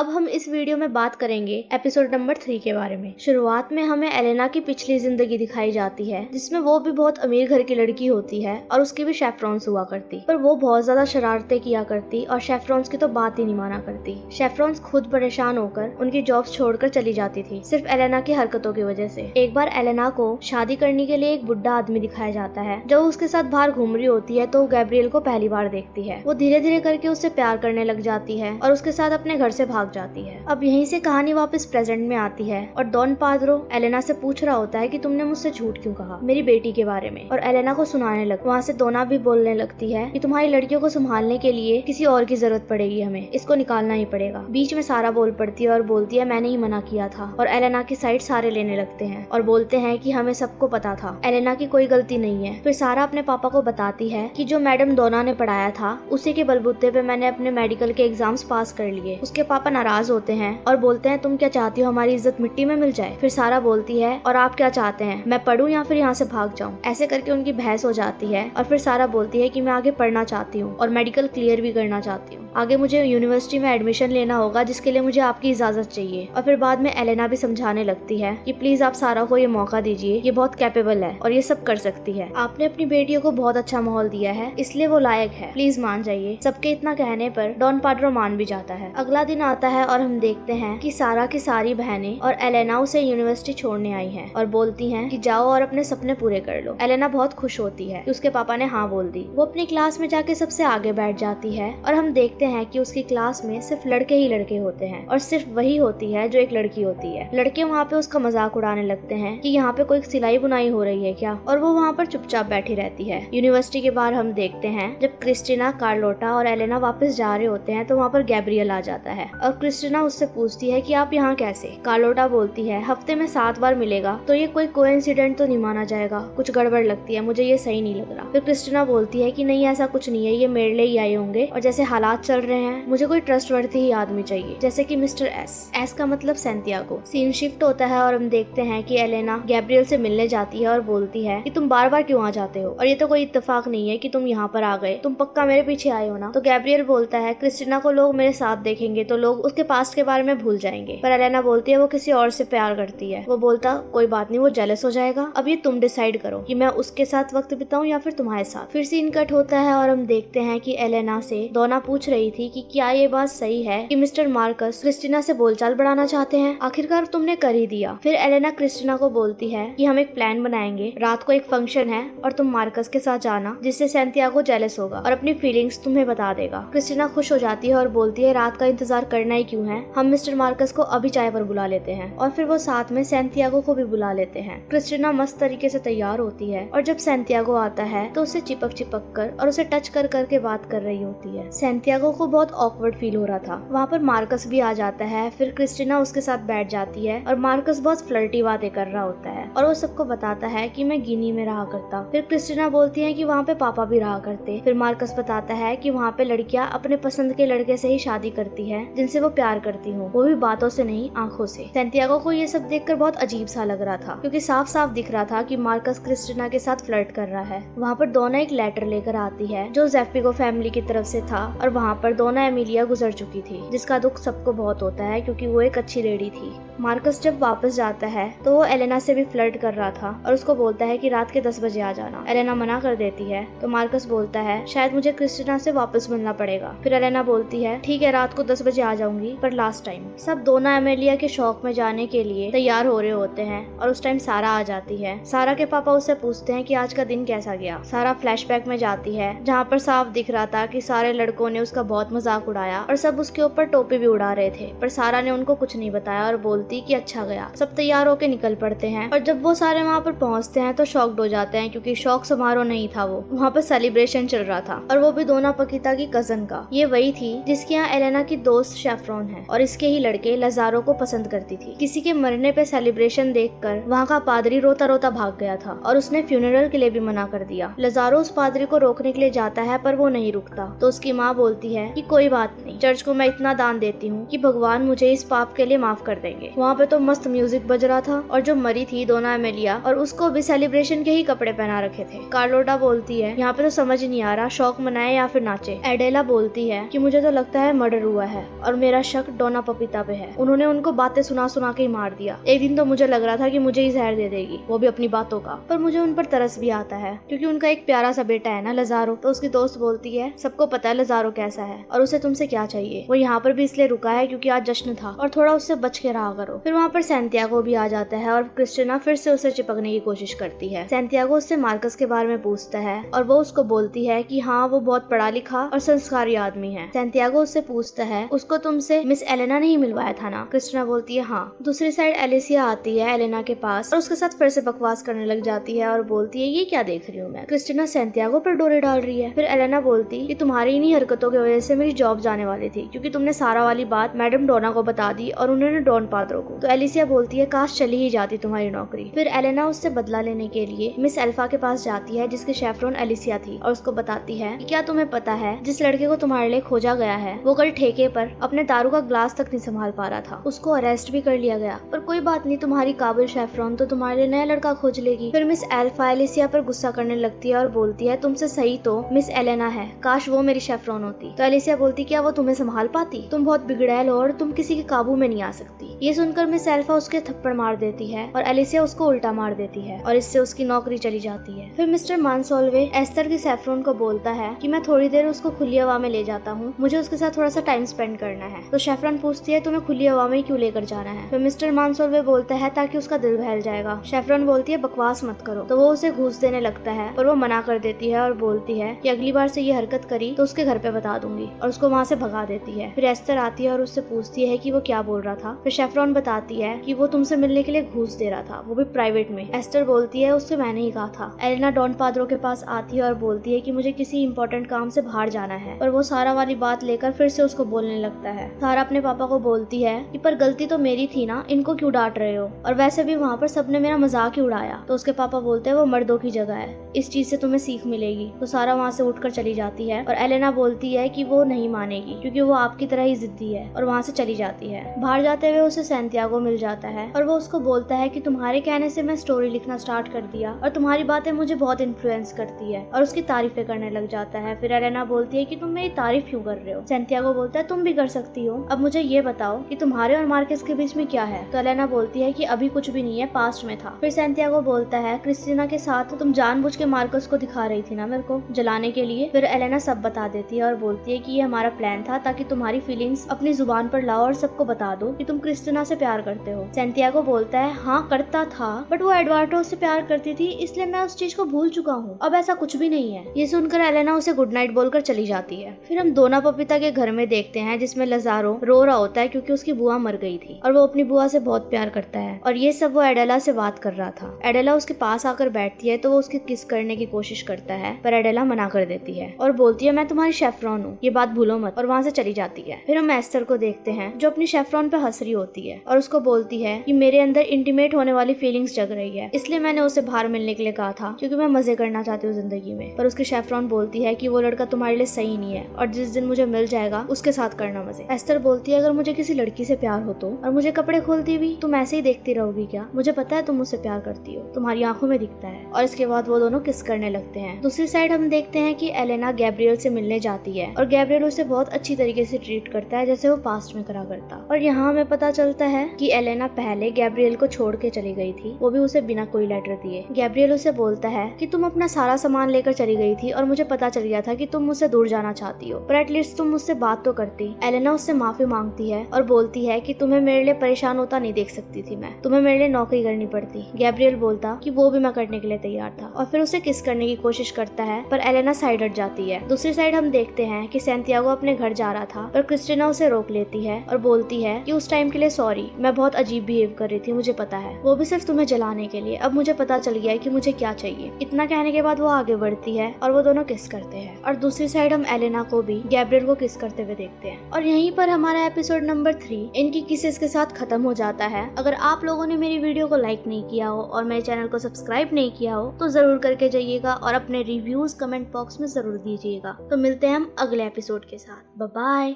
अब हम इस वीडियो में बात करेंगे एपिसोड नंबर 3 के बारे में। शुरुआत में हमें एलेना की पिछली जिंदगी दिखाई जाती है, जिसमें वो भी बहुत अमीर घर की लड़की होती है और उसकी भी शेफ्रॉन्स हुआ करती, पर वो बहुत ज्यादा शरारतें किया करती और शेफ्रॉन्स की तो बात ही नहीं माना करती। शेफ्रॉन्स खुद परेशान होकर उनकी जॉब्स छोड़कर चली जाती थी, सिर्फ एलेना की हरकतों की वजह से। एक बार एलेना को शादी करने के लिए एक बुढ़ा आदमी दिखाया जाता है। जब उसके साथ बाहर घूम रही होती है तो गैब्रियल को पहली बार देखती है। वो धीरे धीरे करके उससे प्यार करने लग जाती है और उसके साथ अपने घर से भाग जाती है। अब यहीं से कहानी वापस प्रेजेंट में आती है और डॉन पाद्रो एलेना से पूछ रहा होता है कि तुमने मुझसे झूठ क्यों कहा मेरी बेटी के बारे में, और एलेना को सुनाने लग। वहाँ से दोना भी बोलने लगती है कि तुम्हारी लड़कियों को संभालने के लिए किसी और की जरूरत पड़ेगी, हमें इसको निकालना ही पड़ेगा। बीच में सारा बोल पड़ती है और बोलती है मैंने ही मना किया था, और एलेना की साइड सारे लेने लगते हैं और बोलते हैं कि हमें सबको पता था, एलेना की कोई गलती नहीं है। फिर सारा अपने पापा को बताती है कि जो मैडम दोना ने पढ़ाया था उसी के बलबूते पे मैंने अपने मेडिकल के एग्जाम्स पास कर लिए। उसके पापा नाराज होते हैं और बोलते हैं तुम क्या चाहती हो हमारी इज्जत मिट्टी में मिल जाए। फिर सारा बोलती है और आप क्या चाहते हैं, मैं पढ़ूं या फिर यहाँ से भाग जाऊं। ऐसे करके उनकी बहस हो जाती है और फिर सारा बोलती है कि मैं आगे पढ़ना चाहती हूँ और मेडिकल क्लियर भी करना चाहती हूँ। आगे मुझे यूनिवर्सिटी में एडमिशन लेना होगा जिसके लिए मुझे आपकी इजाजत चाहिए। और फिर बाद में एलेना भी समझाने लगती है कि प्लीज आप सारा को ये मौका दीजिए, ये बहुत कैपेबल है और ये सब कर सकती है। आपने अपनी बेटियों को बहुत अच्छा माहौल दिया है, इसलिए वो लायक है, प्लीज मान जाइए। सबके इतना कहने पर डॉन पाड्रो मान भी जाता है। अगला दिन आता है और हम देखते हैं कि सारा की सारी बहनें और एलेना उसे यूनिवर्सिटी छोड़ने आई हैं और बोलती हैं कि जाओ और अपने सपने पूरे कर लो। एलेना बहुत खुश होती है कि उसके पापा ने हाँ बोल दी। वो अपनी क्लास में जाके सबसे आगे बैठ जाती है और हम देखते हैं कि उसकी क्लास में सिर्फ लड़के ही लड़के होते हैं और सिर्फ वही होती है जो एक लड़की होती है। लड़के वहाँ पे उसका मजाक उड़ाने लगते हैं कि यहाँ पे कोई सिलाई बुनाई हो रही है क्या, और वो वहाँ पर चुपचाप बैठी रहती है। यूनिवर्सिटी के बाहर हम देखते हैं जब क्रिस्टीना, कार्लोटा और एलेना वापस जा रहे होते हैं तो वहाँ पर गैब्रियल आ जाता है और क्रिस्टीना उससे पूछती है कि आप यहाँ कैसे। कार्लोटा बोलती है हफ्ते में 7 बार मिलेगा तो ये कोई कोइंसिडेंट तो नहीं माना जाएगा, कुछ गड़बड़ लगती है, मुझे ये सही नहीं लग रहा। फिर क्रिस्टीना बोलती है कि नहीं ऐसा कुछ नहीं है, ये मेरे लिए ही आए होंगे और जैसे हालात चल रहे हैं मुझे कोई ट्रस्टवर्थी ही आदमी चाहिए, जैसे कि मिस्टर एस का मतलब सैंटियागो। सीन शिफ्ट होता है और हम देखते हैं कि एलेना गैब्रियल से मिलने जाती है और बोलती है कि तुम बार बार क्यों आ जाते हो और ये तो कोई इत्तेफाक नहीं है कि तुम यहाँ पर आ गए, तुम पक्का मेरे पीछे आए हो ना। तो गैब्रियल बोलता है क्रिस्टीना को लोग मेरे साथ देखेंगे तो लोग उसके पास्ट के बारे में भूल जाएंगे, पर एलेना बोलती है वो किसी और से प्यार करती है। वो बोलता कोई बात नहीं, वो जेलस हो जाएगा, अब ये तुम डिसाइड करो कि मैं उसके साथ वक्त बिताऊं या फिर तुम्हारे साथ। फिर सीन कट होता है और हम देखते हैं कि एलेना से दोना पूछ रही थी कि क्या ये बात सही है कि मिस्टर मार्कस क्रिस्टीना से बोलचाल बढ़ाना चाहते हैं, आखिरकार तुमने कर ही दिया। फिर एलेना क्रिस्टीना को बोलती है कि हम एक प्लान बनाएंगे, रात को एक फंक्शन है और तुम मार्कस के साथ जाना जिससे सैंटियागो जेलस होगा और अपनी फीलिंग्स तुम्हें बता देगा। क्रिस्टीना खुश हो जाती है और बोलती है रात का इंतजार करना ही क्यों है, हम मिस्टर मार्कस को अभी चाय पर बुला लेते हैं। और फिर वो साथ में सैंटियागो को भी बुला लेते हैं। क्रिस्टीना मस्त तरीके से तैयार होती है और जब सैंटियागो आता है तो उसे चिपक कर और उसे टच कर करके बात कर रही होती है। सैंटियागो को बहुत ऑकवर्ड फील हो रहा था। वहाँ पर मार्कस भी आ जाता है। फिर क्रिस्टीना उसके साथ बैठ जाती है और मार्कस बहुत फ्लर्टी बातें कर रहा होता है और वो सबको बताता है कि मैं गिनी में रहा करता। फिर क्रिस्टीना बोलती है कि वहाँ पे पापा भी रहा करते। फिर मार्कस बताता है कि वहाँ पे लड़कियाँ अपने पसंद के लड़के से ही शादी करती है जिनसे वो प्यार करती हूँ, वो भी बातों से नहीं आंखों से। सैंटियागो को ये सब देखकर बहुत अजीब सा लग रहा था क्योंकि साफ साफ दिख रहा था कि मार्कस क्रिस्टीना के साथ फ्लर्ट कर रहा है। वहाँ पर दोना एक लेटर लेकर आती है जो जेफिगो फैमिली की तरफ से था और वहाँ पर दोना एमिलिया गुजर चुकी थी, जिसका दुख सबको बहुत होता है क्योंकि वो एक अच्छी लेडी थी। मार्कस जब वापस जाता है तो वो एलेना से भी फ्लर्ट कर रहा था और उसको बोलता है कि रात के 10 बजे आ जाना। एलेना मना कर देती है तो मार्कस बोलता है शायद मुझे क्रिस्टीना से वापस मिलना पड़ेगा। फिर एलेना बोलती है ठीक है रात को 10 बजे आ जाऊंगी पर लास्ट टाइम। सब दोना एमिलिया के शौक में जाने के लिए तैयार हो रहे होते हैं और उस टाइम सारा आ जाती है। सारा के पापा उससे पूछते हैं कि आज का दिन कैसा गया। सारा फ्लैशबैक में जाती है जहाँ पर साफ दिख रहा था कि सारे लड़कों ने उसका बहुत मजाक उड़ाया और सब उसके ऊपर टोपी भी उड़ा रहे थे, पर सारा ने उनको कुछ नहीं बताया और बोलती कि अच्छा गया। सब तैयार होके निकल पड़ते हैं और जब वो सारे वहाँ पर पहुँचते हैं तो शॉक्ड हो जाते हैं क्योंकि शौक समारोह नहीं था, वो वहाँ पर सेलिब्रेशन चल रहा था और वो भी दोना पकीता की कजन का। ये वही थी जिसके यहाँ एलेना की दोस्त शेफ्रॉन है और इसके ही लड़के लजारो को पसंद करती थी। किसी के मरने पे सेलिब्रेशन देखकर वहाँ का पादरी रोता रोता भाग गया था और उसने फ्यूनरल के लिए भी मना कर दिया। लजारो उस पादरी को रोकने के लिए जाता है पर वो नहीं रुकता तो उसकी माँ बोलती बोलती है कि कोई बात नहीं, चर्च को मैं इतना दान देती हूँ कि भगवान मुझे इस पाप के लिए माफ कर देंगे। वहाँ पे तो मस्त म्यूजिक बज रहा था और जो मरी थी डोना एमेलिया और उसको भी सेलिब्रेशन के ही कपड़े पहना रखे थे। कार्लोटा बोलती है यहाँ पे तो समझ नहीं आ रहा शौक मनाए या फिर नाचे। एडेला बोलती है कि मुझे तो लगता है मर्डर हुआ है और मेरा शक डोना पपीता पे है। उन्होंने उनको बातें सुना सुना के ही मार दिया। एक दिन तो मुझे लग रहा था कि मुझे ही जहर दे देगी, वो भी अपनी बातों का। पर मुझे उन पर तरस भी आता है क्योंकि उनका एक प्यारा सा बेटा है ना लजारो। तो उसकी दोस्त बोलती है सबको पता है लजारो कैसा है और उसे तुमसे क्या चाहिए। वो यहाँ पर भी इसलिए रुका है क्योंकि आज जश्न था और थोड़ा उससे बच के रहा करो। फिर वहाँ पर सैंटियागो भी आ जाता है और क्रिस्टिना फिर से उसे चिपकने की कोशिश करती है। सैंटियागो उससे मार्कस के बारे में पूछता है और वो उसको बोलती है कि हाँ वो बहुत पढ़ा लिखा और संस्कारी आदमी है। सैंटियागो उससे पूछता है उसको तुमसे मिस एलेना नहीं मिलवाया था ना। क्रिस्टिना बोलती है हाँ। दूसरी साइड एलिसिया आती है एलेना के पास और उसके साथ फिर से बकवास करने लग जाती है और बोलती है ये क्या देख रही हूँ मैं। क्रिस्टिना सैंटियागो पर डोरे डाल रही है। फिर एलेना बोलती कि तुम्हारी इन्हीं हरकतों की वजह से मेरी जॉब जाने वाली थी क्योंकि तुमने सारा वाली बात मैडम डोना को बता दी और उन्होंने डॉन पाद्रो को। तो एलिसिया बोलती है काश चली ही जाती तुम्हारी नौकरी। फिर एलेना उससे बदला लेने के लिए मिस अल्फा के पास जाती है जिसकी शेफरोन एलिसिया थी और उसको बताती है कि क्या तुम्हें पता है जिस लड़के को तुम्हारे लिए खोजा गया है वो कल ठेके पर अपने दारू का ग्लास तक नहीं संभाल पा रहा था। उसको अरेस्ट भी कर लिया गया। पर कोई बात नहीं, तुम्हारी काबिल शेफरोन तो तुम्हारे लिए नया लड़का खोज लेगी। फिर मिस अल्फा एलिसिया पर गुस्सा करने लगती है और बोलती है तुमसे सही तो मिस एलेना है, काश वो मेरी शेफरोन होती। तो एलिसिया बोलती क्या वो तुम्हें संभाल पाती? तुम बहुत बिगड़ैल हो और तुम किसी के काबू में नहीं आ सकती। ये सुनकर मिस अल्फा उसके थप्पड़ मार देती है और एलिसिया उसको उल्टा मार देती है और इससे उसकी नौकरी चली जाती है। फिर मिस्टर मानसोल्वे एस्तर की सेफ्रोन को बोलता है कि मैं थोड़ी देर उसको खुली हवा में ले जाता हूँ, मुझे उसके साथ थोड़ा सा टाइम स्पेंड करना है। तो शेफरन पूछती है तुम्हें खुली हवा में क्यों लेकर जाना है? फिर मिस्टर मानसोल्वे बोलता है ताकि उसका दिल बहल जाएगा। शेफरन बोलती है बकवास मत करो। तो वो उसे घूस देने लगता है पर वो मना कर देती है और बोलती है कि अगली बार से ये हरकत करी तो उसके घर पे बता दूंगी और उसको वहाँ से भगा देती है। फिर एस्तर आती है और उससे पूछती है कि वो क्या बोल रहा था। फिर शेफरन बताती है कि वो तुमसे मिलने के लिए घूस दे रहा था, वो भी प्राइवेट में। एस्तर बोलती है उससे मैंने ही कहा था। एलेना डॉन पाद्रो के पास आती है और बोलती है कि मुझे किसी इंपॉर्टेंट काम से बाहर जाना है। पर वो सारा वाली बात लेकर फिर से उसको बोलने लगता है। सारा अपने पापा को बोलती है कि पर गलती तो मेरी थी ना, इनको क्यों डांट रहे हो? और वैसे भी वहाँ पर सबने मेरा मजाक ही उड़ाया। तो उसके पापा बोलते हैं वो मर्दों की जगह है, इस चीज से तुम्हें सीख मिलेगी। तो सारा वहाँ से उठकर चली जाती है और एलेना बोलती है कि वो नहीं मानेगी क्योंकि वो आपकी तरह ही जिद्दी है और वहाँ से चली जाती है। बाहर जाते हुए उसे सैंटियागो मिल जाता है और वो उसको बोलता है कि तुम्हारे कहने से मैं स्टोरी लिखना स्टार्ट कर दिया और तुम्हारी बातें मुझे बहुत इन्फ्लुएंस करती है और उसकी तारीफें करने लग जाता है। फिर एलेना बोलती है कि तुम मेरी तारीफ क्यों कर रहे हो? सैंटियागो बोलता है तुम भी कर सकती हो। अब मुझे ये बताओ कि तुम्हारे और मार्केस के बीच में क्या है? तो एलेना बोलती है कि अभी कुछ भी नहीं है, पास्ट में था। फिर सैंटियागो बोलता है क्रिस्टीना के साथ तुम जानबूझ के मार्कस को दिखा रही थी ना मेरे को जलाने के लिए। फिर एलेना सब बता देती है और बोलती है कि ये हमारा प्लान था ताकि तुम्हारी फीलिंग्स अपनी जुबान पर लाओ और सबको बता दो कि तुम क्रिस्टीना से प्यार करते हो। सैंटियागो बोलता है हाँ करता था, बट वो एडवार्डो से प्यार करती थी इसलिए मैं उस चीज को भूल चुका हूँ, अब ऐसा कुछ भी नहीं है। ये सुनकर एलेना उसे गुड नाइट बोलकर चली जाती है। फिर हम डोना पपीता के घर में देखते हैं जिसमें लजारो रो रहा होता है क्योंकि उसकी बुआ मर गई थी और वो अपनी बुआ से बहुत प्यार करता है और ये सब वो एडेला से बात कर रहा था। एडेला उसके पास आकर बैठती है तो वो उसकी किस करने की कोशिश करता है पर एडेला मना कर देती है और बोलती है मैं तुम्हारी शेफरॉन हूँ, ये बात भूलो मत, और वहाँ से चली जाती है। फिर हम एस्तर को देखते हैं जो अपनी शेफरॉन पे हंस रही होती है और उसको बोलती है कि मेरे अंदर इंटीमेट होने वाली फीलिंग्स जग रही है, इसलिए मैंने उसे बाहर मिलने के लिए कहा था क्योंकि मैं मजे करना चाहती हूँ जिंदगी में। पर उसकी शेफरॉन बोलती है कि वो लड़का तुम्हारे लिए सही नहीं है और जिस दिन मुझे मिल जाएगा उसके साथ करना मजे। एस्तर बोलती है अगर मुझे किसी लड़की से प्यार हो तो और मुझे कपड़े खोलती हुई तुम ऐसे ही देखती रहोगी क्या? मुझे पता है तुम मुझसे प्यार करती हो, तुम्हारी आंखों में दिखता है। और इसके बाद वो दोनों किस करने लगते हैं। दूसरी साइड हम देखते हैं कि एलेना गैब्रियल से मिलने जाती है और गैब्रियल उसे बहुत अच्छी तरीके से ट्रीट करता है जैसे वो पास्ट में करा करता। और यहाँ हमें पता चलता है कि एलेना पहले गैब्रियल को छोड़ के चली गई थी, वो भी उसे बिना कोई लेटर दिए। गैब्रियल उसे बोलता है कि तुम अपना सारा सामान लेकर चली गई थी और मुझे पता चल गया था कि तुम मुझसे दूर जाना चाहती हो, पर एटलीस्ट तुम मुझसे बात तो करती। एलेना उससे माफी मांगती है और बोलती है कि तुम्हें मेरे लिए परेशान होता नहीं देख सकती थी मैं, तुम्हें मेरे लिए नौकरी करनी पड़ती। गैब्रियल बोलता कि वो भी मैं करने के लिए तैयार था और फिर उसे किस करने की कोशिश करता है पर एलेना साइड हट जाती है। दूसरी साइड हम देखते हैं कि सैंटियागो अपने घर जा रहा था पर क्रिस्टीना उसे रोक लेती है और बोलती है कि उस टाइम के लिए सॉरी, मैं बहुत अजीब बिहेव कर रही थी, मुझे पता है, वो भी सिर्फ तुम्हें जलाने के लिए। अब मुझे पता चल गया है कि मुझे क्या चाहिए। इतना कहने के बाद वो आगे बढ़ती है और वो दोनों किस करते हैं। और दूसरी साइड हम एलेना को भी गैब्रियल को किस करते हुए देखते हैं। और यहीं पर हमारा एपिसोड नंबर 3 इनकी किसेस के साथ खत्म हो जाता है। अगर आप लोगों ने मेरी वीडियो को लाइक नहीं किया हो और मेरे चैनल को सब्सक्राइब नहीं किया हो तो जरूर करके जाइएगा और अपने रिव्यूज कमेंट बॉक्स में जरूर दीजिएगा। तो मिलते हैं हम अगले एपिसोड के साथ। Bye bye.